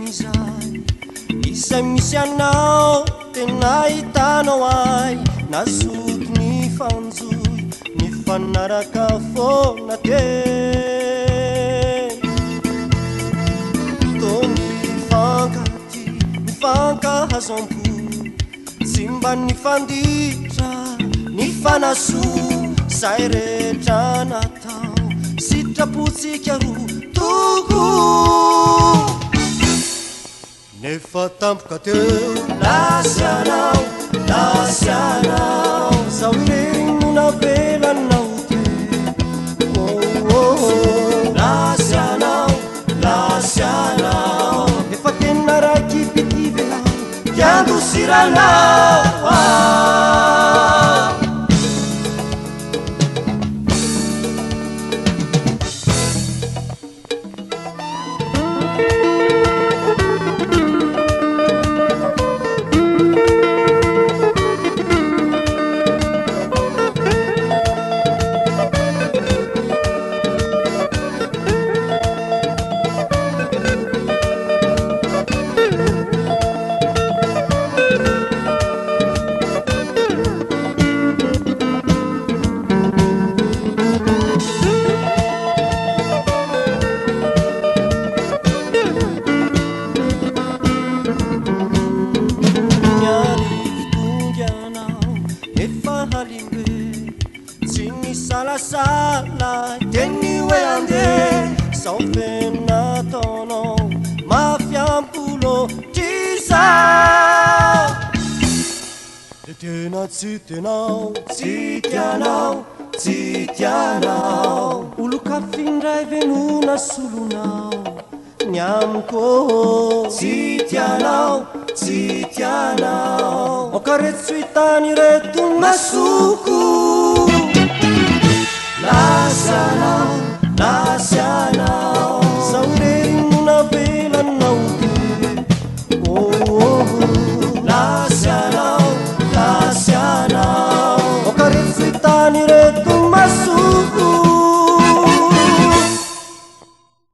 izay izay misy anao tena hitanao ay nazoky ny fanjoy ny fanaraka foana teny to ny fankaty ny fankahazam-po tsy mba ny fanditra ny fanasoa zay rehetra natao sitrapotsika ro toko nefa tampoka teo lasianao zao ireny navelanao te lasianao efa tena raiky pitivenao kiandosiranao salasala teny hoe ande sao fenataonao mafiampolo trizao de tena tsy tianao olokafindray venona solonao ny amiko tsy tianao okaretso hitany reto masoko lasianao